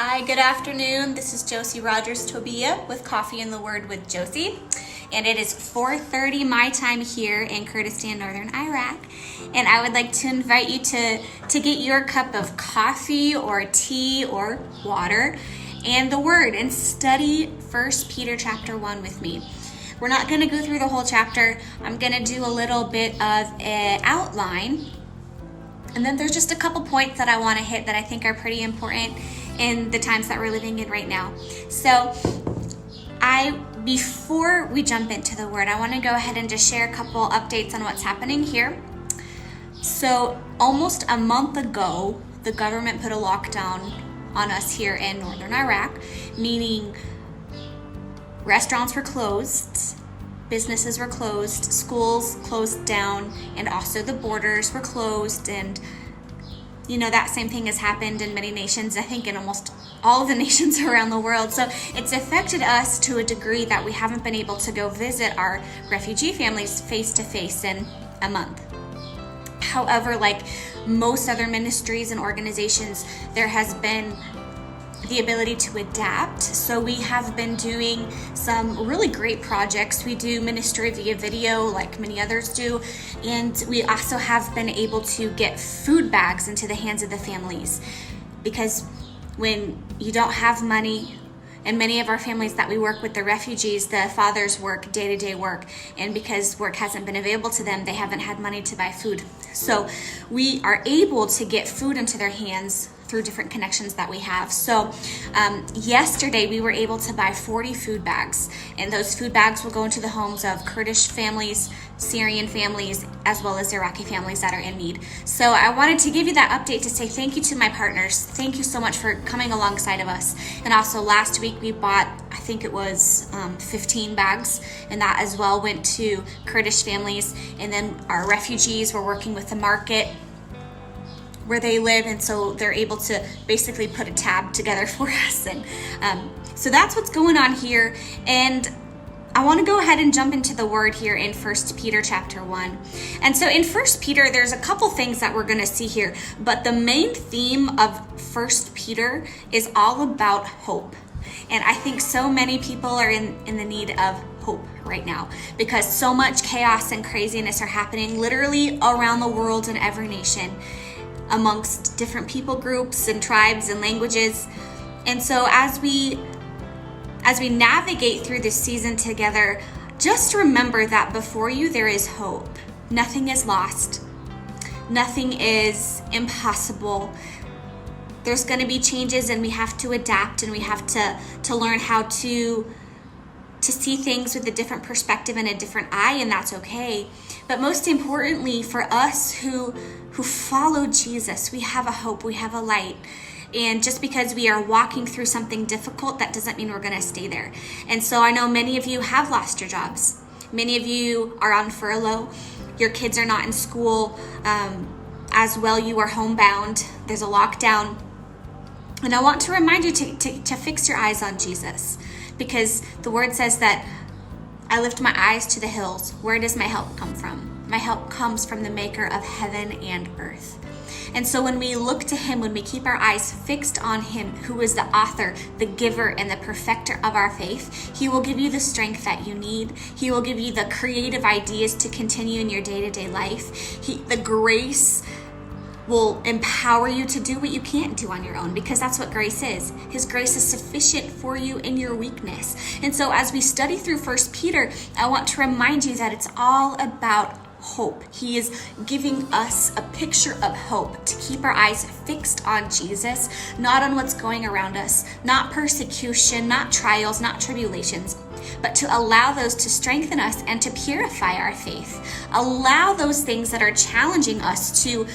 Hi, good afternoon. This is Josie Rogers Tobia with Coffee and the Word with Josie. And it is 4:30 my time here in Kurdistan, Northern Iraq. And I would like to invite you to get your cup of coffee or tea or water and the Word and study 1 Peter chapter 1 with me. We're not going to go through the whole chapter. I'm going to do a little bit of an outline. And then there's just a couple points that I want to hit that I think are pretty important in the times that we're living in right now. So before we jump into the Word, I want to go ahead and just share a couple updates on what's happening here. So almost a month ago, the government put a lockdown on us here in Northern Iraq, meaning restaurants were closed, businesses were closed, schools closed down, and also the borders were closed. And you know, that same thing has happened in many nations, I think in almost all of the nations around the world. So it's affected us to a degree that we haven't been able to go visit our refugee families face to face in a month. However, like most other ministries and organizations, there has been the ability to adapt. So we have been doing some really great projects. We do ministry via video like many others do. And we also have been able to get food bags into the hands of the families. Because when you don't have money, and many of our families that we work with, the refugees, the fathers work day-to-day work, and because work hasn't been available to them, they haven't had money to buy food. So we are able to get food into their hands through different connections that we have. So yesterday we were able to buy 40 food bags, and those food bags will go into the homes of Kurdish families, Syrian families, as well as Iraqi families that are in need. So I wanted to give you that update to say thank you to my partners. Thank you so much for coming alongside of us. And also last week we bought, I think it was 15 bags, and that as well went to Kurdish families. And then our refugees were working with the market where they live, and so they're able to basically put a tab together for us. And so that's what's going on here. And I want to go ahead and jump into the Word here in 1 Peter chapter 1. And so in 1 Peter, there's a couple things that we're going to see here, but the main theme of 1 Peter is all about hope. And I think so many people are in the need of hope right now because so much chaos and craziness are happening literally around the world in every nation, amongst different people groups and tribes and languages. And so as we navigate through this season together, just remember that before you there is hope. Nothing is lost. Nothing is impossible. There's going to be changes, and we have to adapt, and we have to learn how to see things with a different perspective and a different eye, and that's okay. But most importantly, for us who follow Jesus, we have a hope, we have a light. And just because we are walking through something difficult, that doesn't mean we're going to stay there. And so I know many of you have lost your jobs. Many of you are on furlough. Your kids are not in school. As well, you are homebound. There's a lockdown. And I want to remind you to fix your eyes on Jesus, because the Word says that I lift my eyes to the hills. Where does my help come from? My help comes from the maker of heaven and earth. And so when we look to Him, when we keep our eyes fixed on Him, who is the author, the giver, and the perfecter of our faith, He will give you the strength that you need. He will give you the creative ideas to continue in your day-to-day life. The grace will empower you to do what you can't do on your own, because that's what grace is. His grace is sufficient for you in your weakness. And so as we study through 1 Peter, I want to remind you that it's all about hope. He is giving us a picture of hope, to keep our eyes fixed on Jesus, not on what's going around us, not persecution, not trials, not tribulations, but to allow those to strengthen us and to purify our faith. Allow those things that are challenging us to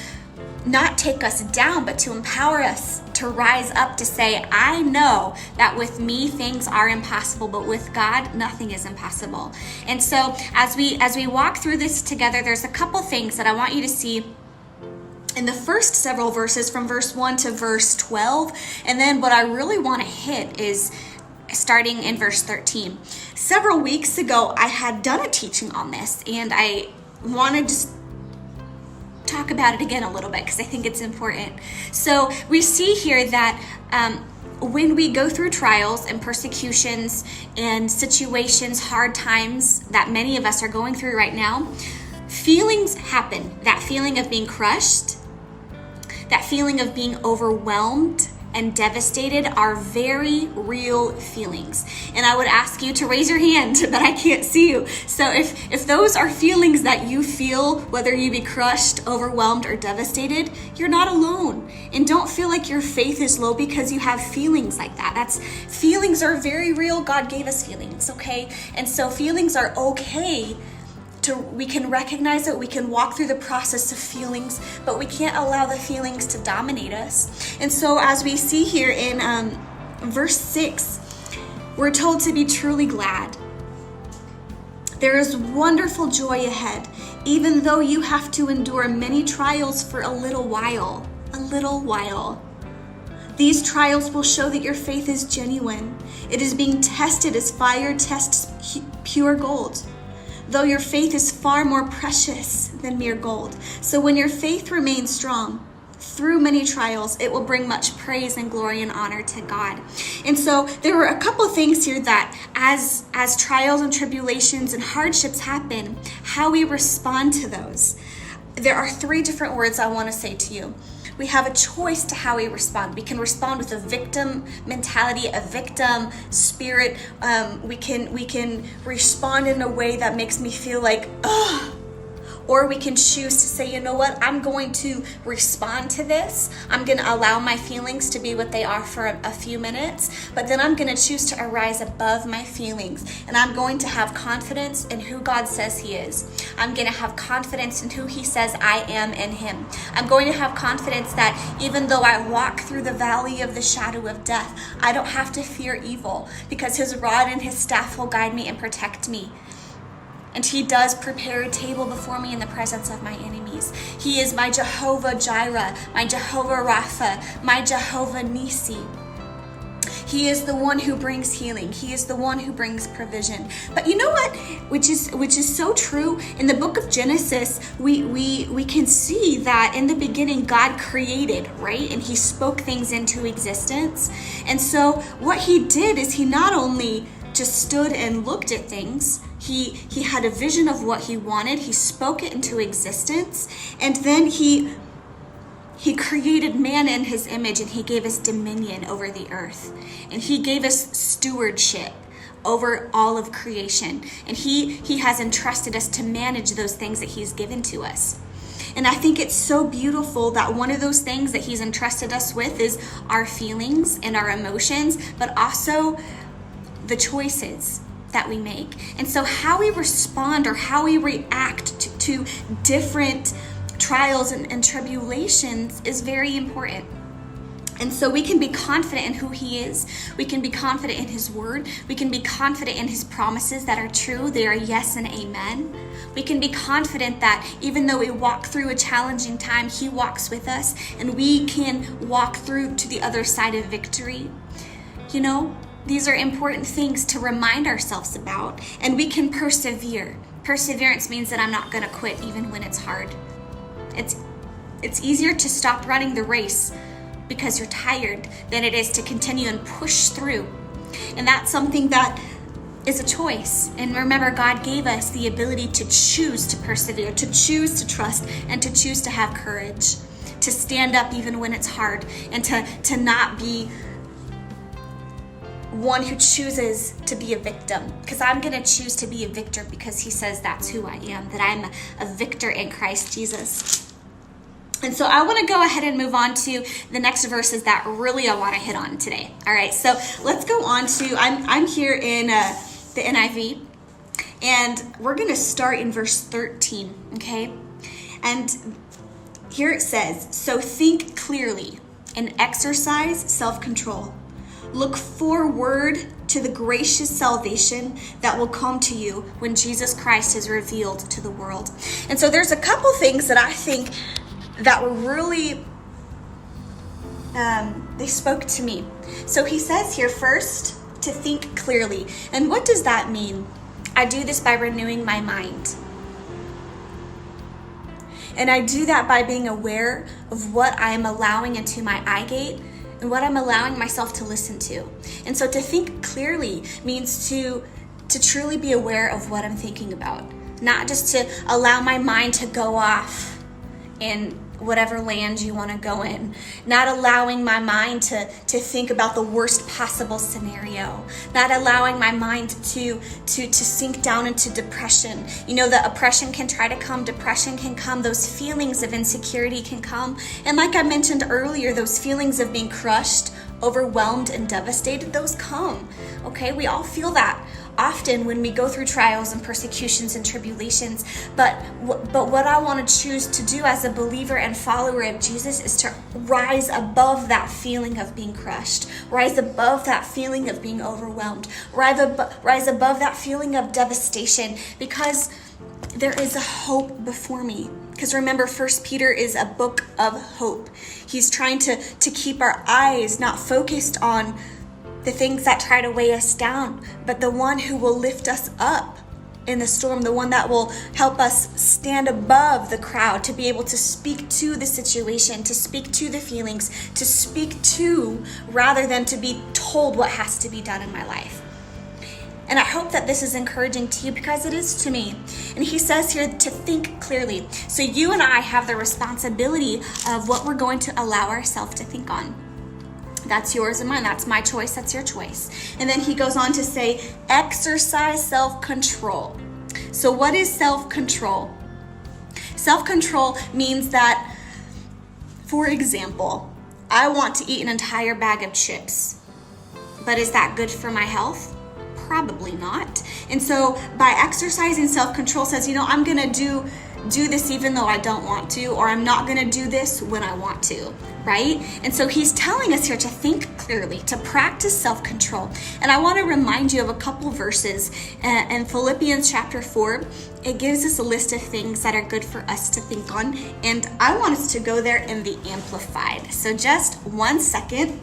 not take us down, but to empower us to rise up, to say, I know that with me things are impossible, but with God nothing is impossible. And so as we walk through this together, there's a couple things that I want you to see in the first several verses, from verse 1 to verse 12. And then what I really want to hit is starting in verse 13. Several weeks ago, I had done a teaching on this, and I want to just talk about it again a little bit because I think it's important. So we see here that when we go through trials and persecutions and situations, hard times that many of us are going through right now, feelings happen. That feeling of being crushed, that feeling of being overwhelmed and devastated are very real feelings. And I would ask you to raise your hand, but I can't see you. So if those are feelings that you feel, whether you be crushed, overwhelmed, or devastated, you're not alone. And don't feel like your faith is low because you have feelings like that. Feelings are very real. God gave us feelings, okay? And so feelings are okay. We can recognize it, we can walk through the process of feelings, but we can't allow the feelings to dominate us. And so as we see here in verse 6, we're told to be truly glad. There is wonderful joy ahead, even though you have to endure many trials for a little while. A little while. These trials will show that your faith is genuine. It is being tested as fire tests pure gold, though your faith is far more precious than mere gold. So when your faith remains strong through many trials, it will bring much praise and glory and honor to God. And so there were a couple of things here that as trials and tribulations and hardships happen, how we respond to those. There are 3 different words I want to say to you. We have a choice to how we respond. We can respond with a victim mentality, a victim spirit. We can respond in a way that makes me feel like, ugh. Or we can choose to say, you know what, I'm going to respond to this. I'm going to allow my feelings to be what they are for a few minutes, but then I'm going to choose to arise above my feelings. And I'm going to have confidence in who God says He is. I'm going to have confidence in who He says I am in Him. I'm going to have confidence that even though I walk through the valley of the shadow of death, I don't have to fear evil because His rod and His staff will guide me and protect me. And He does prepare a table before me in the presence of my enemies. He is my Jehovah Jireh, my Jehovah Rapha, my Jehovah Nisi. He is the one who brings healing. He is the one who brings provision. But you know what? Which is so true. In the book of Genesis, we can see that in the beginning God created, right? And He spoke things into existence. And so what He did is He not only just stood and looked at things. He had a vision of what He wanted. He spoke it into existence. And then he created man in His image, and He gave us dominion over the earth. And He gave us stewardship over all of creation. And He has entrusted us to manage those things that He's given to us. And I think it's so beautiful that one of those things that He's entrusted us with is our feelings and our emotions, but also the choices that we make. And so how we respond or how we react to different trials and tribulations is very important. And so we can be confident in who He is. We can be confident in His word. We can be confident in His promises that are true. They are yes and amen. We can be confident that even though we walk through a challenging time, He walks with us, and we can walk through to the other side of victory. You know, these are important things to remind ourselves about, and we can persevere. Perseverance means that I'm not going to quit even when it's hard. It's easier to stop running the race because you're tired than it is to continue and push through. And that's something that is a choice. And remember, God gave us the ability to choose to persevere, to choose to trust, and to choose to have courage, to stand up even when it's hard, and to not be one who chooses to be a victim, because I'm going to choose to be a victor because He says that's who I am, that I'm a victor in Christ Jesus. And so I want to go ahead and move on to the next verses that really I want to hit on today. All right, so let's go on to, I'm here in the NIV, and we're going to start in verse 13, okay? And here it says, so think clearly and exercise self-control. Look forward to the gracious salvation that will come to you when Jesus Christ is revealed to the world. And so there's a couple things that I think that were really, they spoke to me. So he says here first, to think clearly. And what does that mean? I do this by renewing my mind. And I do that by being aware of what I am allowing into my eye gate and what I'm allowing myself to listen to. And so to think clearly means to truly be aware of what I'm thinking about, not just to allow my mind to go off in whatever land you want to go in, not allowing my mind to think about the worst possible scenario, not allowing my mind to sink down into depression. You know that oppression can try to come, depression can come, those feelings of insecurity can come. And like I mentioned earlier, those feelings of being crushed, overwhelmed, and devastated, those come. Okay, we all feel that often when we go through trials and persecutions and tribulations, but what I want to choose to do as a believer and follower of Jesus is to rise above that feeling of being crushed, rise above that feeling of being overwhelmed, rise above that feeling of devastation, because there is a hope before me. Because remember, 1 Peter is a book of hope. He's trying to keep our eyes not focused on the things that try to weigh us down, but the one who will lift us up in the storm, the one that will help us stand above the crowd, to be able to speak to the situation, to speak to the feelings, to speak to rather than to be told what has to be done in my life. And I hope that this is encouraging to you, because it is to me. And he says here to think clearly. So you and I have the responsibility of what we're going to allow ourselves to think on. That's yours and mine. That's my choice. That's your choice. And then he goes on to say, exercise self-control. So what is self-control? Self-control means that, for example, I want to eat an entire bag of chips. But is that good for my health? Probably not. And so by exercising self-control says, I'm going to do this even though I don't want to, or I'm not going to do this when I want to, right? And so he's telling us here to think clearly, to practice self-control. And I want to remind you of a couple verses in Philippians chapter 4. It gives us a list of things that are good for us to think on. And I want us to go there in the Amplified. So just 1 second.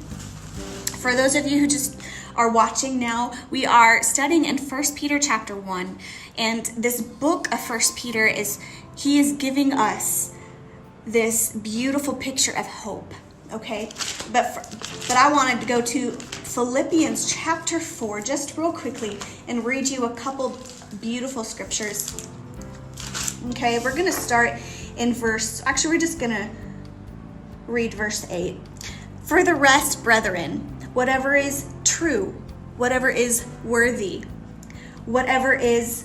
For those of you who just are watching now, we are studying in 1 Peter chapter 1. And this book of 1 Peter he is giving us this beautiful picture of hope, okay? But I wanted to go to Philippians chapter 4 just real quickly and read you a couple beautiful scriptures. Okay, we're going to start in we're just going to read verse 8. For the rest, brethren, whatever is true, whatever is worthy, whatever is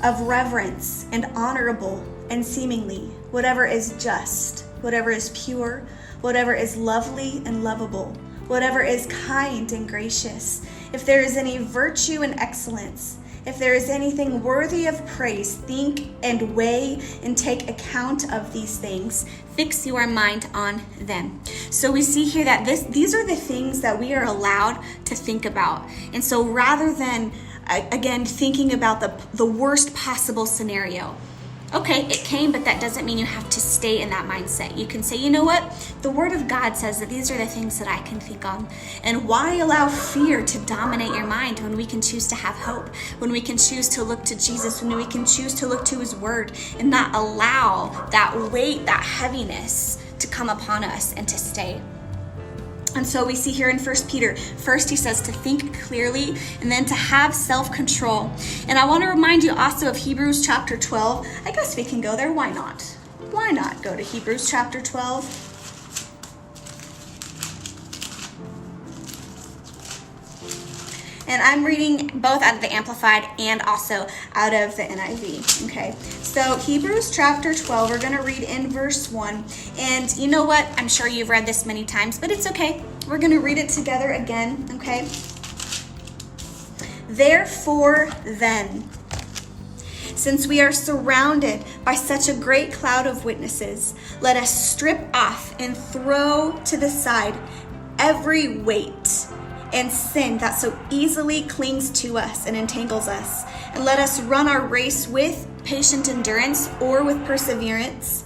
of reverence and honorable and seemingly, whatever is just, whatever is pure, whatever is lovely and lovable, whatever is kind and gracious, if there is any virtue and excellence, if there is anything worthy of praise, think and weigh and take account of these things. Fix your mind on them. So we see here that these are the things that we are allowed to think about. And so rather than again, thinking about the worst possible scenario. Okay, it came, but that doesn't mean you have to stay in that mindset. You can say, you know what? The Word of God says that these are the things that I can think on. And why allow fear to dominate your mind when we can choose to have hope, when we can choose to look to Jesus, when we can choose to look to His Word and not allow that weight, that heaviness to come upon us and to stay. And so we see here in 1 Peter, first he says to think clearly and then to have self-control. And I want to remind you also of Hebrews chapter 12. I guess we can go there. Why not? Why not go to Hebrews chapter 12? And I'm reading both out of the Amplified and also out of the NIV, okay? So Hebrews chapter 12, we're going to read in verse 1. And you know what? I'm sure you've read this many times, but it's okay. We're going to read it together again, okay? Therefore then, since we are surrounded by such a great cloud of witnesses, let us strip off and throw to the side every weight and sin that so easily clings to us and entangles us. And let us run our race with patient endurance, or with perseverance,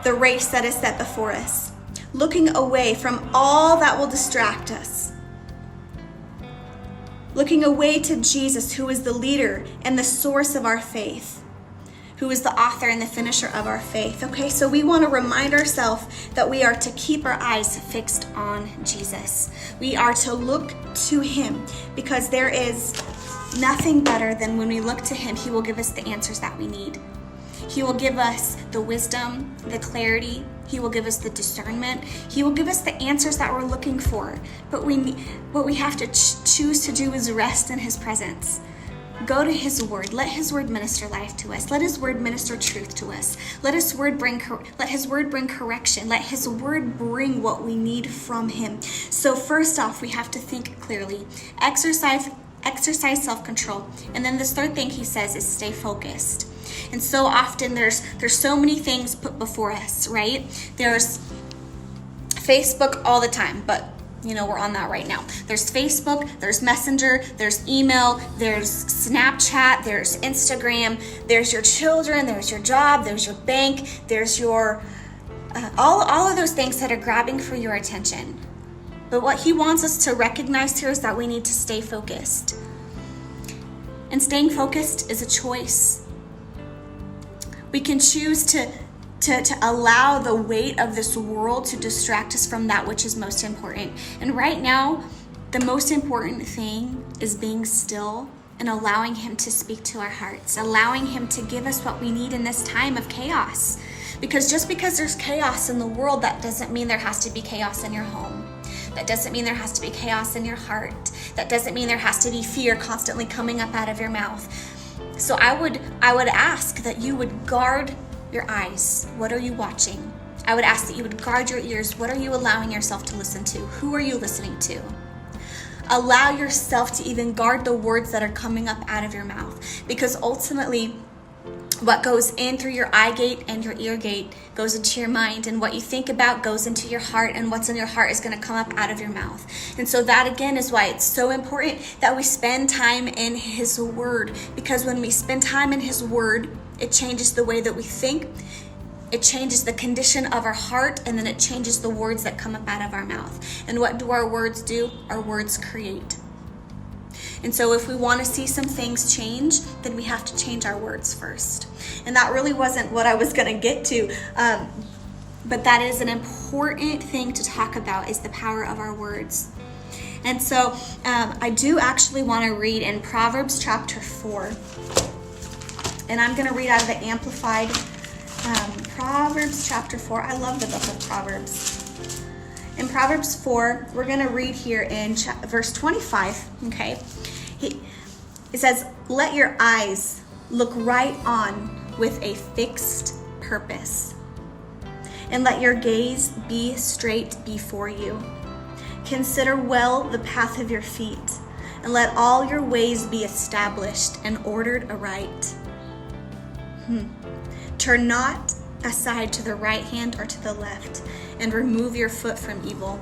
the race that is set before us, looking away from all that will distract us, looking away to Jesus, who is the leader and the source of our faith, who is the author and the finisher of our faith. Okay, so we want to remind ourselves that we are to keep our eyes fixed on Jesus. We are to look to him, because there is nothing better than when we look to him, he will give us the answers that we need. He will give us the wisdom, the clarity. He will give us the discernment. He will give us the answers that we're looking for. But what we have to choose to do is rest in his presence. Go to his word. Let his word minister life to us. Let his word minister truth to us. Let his word bring correction. Let his word bring what we need from him. So first off, we have to think clearly. Exercise self-control. And then this third thing he says is stay focused. And so often there's so many things put before us, right? There's Facebook all the time, but we're on that right now. There's Facebook, there's Messenger, there's email, there's Snapchat, there's Instagram, there's your children, there's your job, there's your bank, there's your all of those things that are grabbing for your attention. But what he wants us to recognize here is that we need to stay focused. And staying focused is a choice. We can choose to allow the weight of this world to distract us from that which is most important. And right now, the most important thing is being still and allowing him to speak to our hearts, allowing him to give us what we need in this time of chaos. Because just because there's chaos in the world, that doesn't mean there has to be chaos in your home. That doesn't mean there has to be chaos in your heart. That doesn't mean there has to be fear constantly coming up out of your mouth. So I would ask that you would guard your eyes. What are you watching? I would ask that you would guard your ears. What are you allowing yourself to listen to? Who are you listening to? Allow yourself to even guard the words that are coming up out of your mouth. Because ultimately, what goes in through your eye gate and your ear gate goes into your mind, and what you think about goes into your heart, and what's in your heart is going to come up out of your mouth. And so that again is why it's so important that we spend time in his word, because when we spend time in his word, it changes the way that we think, it changes the condition of our heart, and then it changes the words that come up out of our mouth. And what do our words do? Our words create. And so if we want to see some things change, then we have to change our words first. And that really wasn't what I was going to get to. But that is an important thing to talk about, is the power of our words. And so I do actually want to read in Proverbs chapter 4. And I'm going to read out of the Amplified. Proverbs chapter 4. I love the book of Proverbs. In Proverbs 4, we're going to read here in verse 25, okay? It says, "Let your eyes look right on with a fixed purpose, and let your gaze be straight before you. Consider well the path of your feet, and let all your ways be established and ordered aright. Turn not aside to the right hand or to the left, and remove your foot from evil."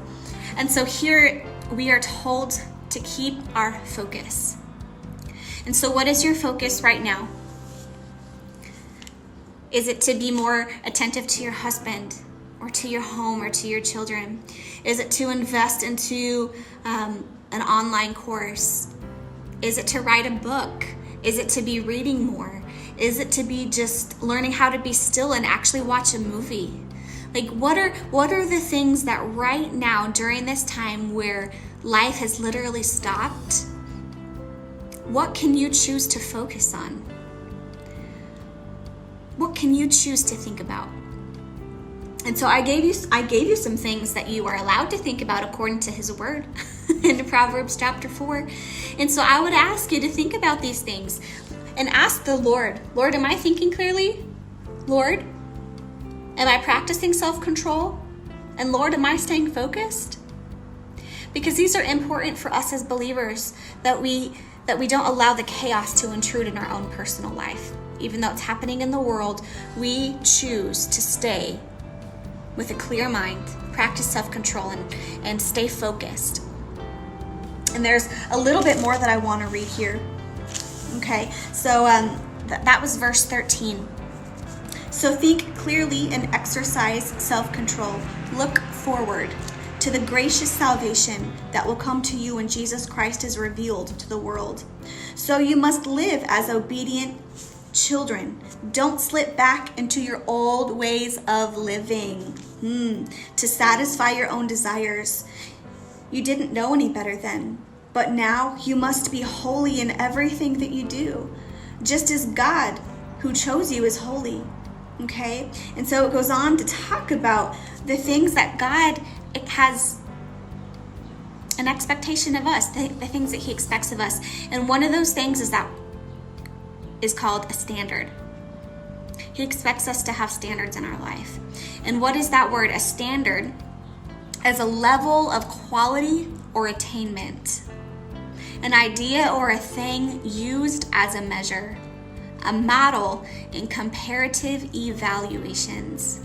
And so here we are told to keep our focus. And so what is your focus right now? Is it to be more attentive to your husband, or to your home, or to your children? Is it to invest into an online course? Is it to write a book? Is it to be reading more? Is it to be just learning how to be still and actually watch a movie? Like, what are the things that right now, during this time where life has literally stopped, what can you choose to focus on? What can you choose to think about? And so I gave you some things that you are allowed to think about according to his word in Proverbs chapter 4. And so I would ask you to think about these things and ask the Lord, Lord, am I thinking clearly? Lord, am I practicing self-control? And Lord, am I staying focused? Because these are important for us as believers, that we don't allow the chaos to intrude in our own personal life. Even though it's happening in the world, we choose to stay with a clear mind, practice self-control, and stay focused. And there's a little bit more that I want to read here. Okay, so that was verse 13. "So think clearly and exercise self-control. Look forward to the gracious salvation that will come to you when Jesus Christ is revealed to the world. So you must live as obedient Children, don't slip back into your old ways of living to satisfy your own desires. You didn't know any better then, but now you must be holy in everything that you do, just as God, who chose you, is holy. Okay? And so it goes on to talk about the things that God has an expectation of us, the things that he expects of us. And one of those things is called a standard. He expects us to have standards in our life. And what is that word? A standard as a level of quality or attainment, an idea or a thing used as a measure, a model in comparative evaluations.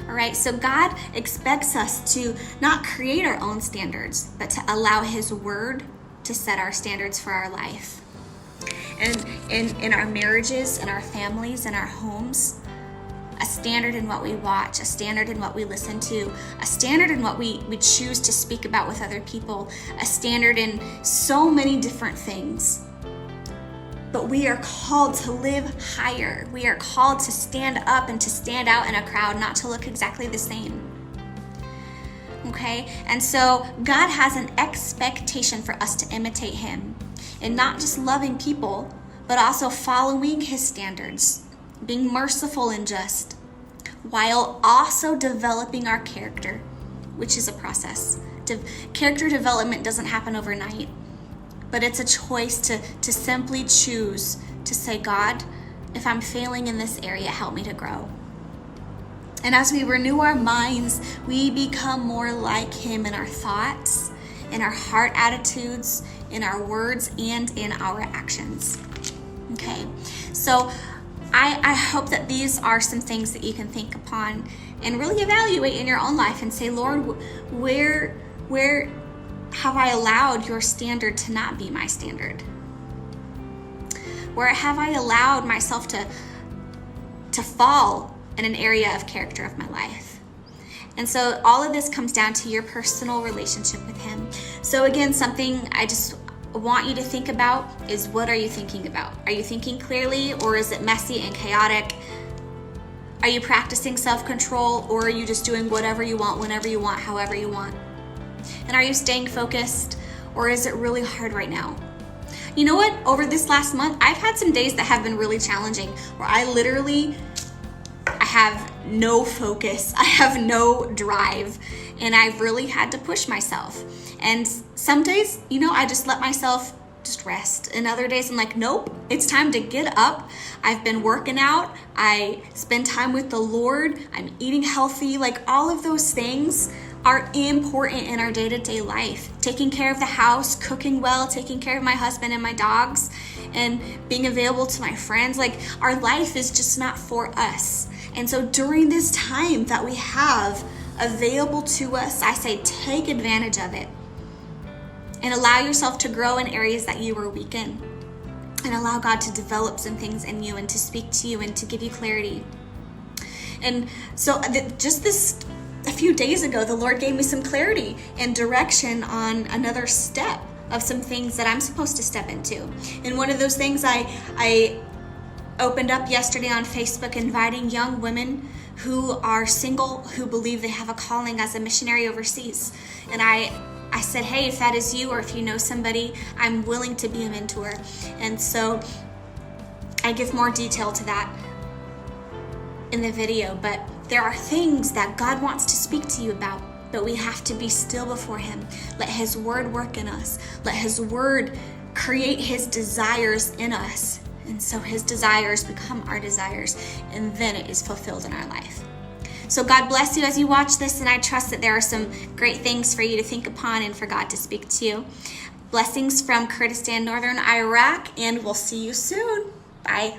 All right, so God expects us to not create our own standards, but to allow his word to set our standards for our life. And in our marriages, in our families, in our homes, a standard in what we watch, a standard in what we listen to, a standard in what we choose to speak about with other people, a standard in so many different things. But we are called to live higher. We are called to stand up and to stand out in a crowd, not to look exactly the same. Okay? And so God has an expectation for us to imitate him in not just loving people, but also following his standards, being merciful and just, while also developing our character, which is a process. Character development doesn't happen overnight, but it's a choice to simply choose to say, God, if I'm failing in this area, help me to grow. And as we renew our minds, we become more like him in our thoughts, in our heart attitudes, in our words, and in our actions. Okay, so I hope that these are some things that you can think upon and really evaluate in your own life and say, Lord, where have I allowed your standard to not be my standard? Where have I allowed myself to fall in an area of character of my life? And so all of this comes down to your personal relationship with him. So again, something I just want you to think about is, what are you thinking about? Are you thinking clearly, or is it messy and chaotic? Are you practicing self-control, or are you just doing whatever you want, whenever you want, however you want? And are you staying focused, or is it really hard right now? You know what? Over this last month, I've had some days that have been really challenging, where I have no focus, I have no drive, and I've really had to push myself. And some days, I just let myself just rest. And other days I'm like, nope, it's time to get up. I've been working out. I spend time with the Lord. I'm eating healthy. Like, all of those things are important in our day-to-day life. Taking care of the house, cooking well, taking care of my husband and my dogs, and being available to my friends. Like, our life is just not for us. And so during this time that we have available to us, I say take advantage of it. And allow yourself to grow in areas that you were weak in. And allow God to develop some things in you and to speak to you and to give you clarity. And so just a few days ago, the Lord gave me some clarity and direction on another step of some things that I'm supposed to step into. And one of those things I opened up yesterday on Facebook, inviting young women who are single, who believe they have a calling as a missionary overseas. And I said, hey, if that is you, or if you know somebody, I'm willing to be a mentor. And so I give more detail to that in the video, but there are things that God wants to speak to you about, but we have to be still before him. Let his word work in us. Let his word create his desires in us. And so his desires become our desires, and then it is fulfilled in our life. So God bless you as you watch this, and I trust that there are some great things for you to think upon and for God to speak to you. Blessings from Kurdistan, Northern Iraq, and we'll see you soon. Bye.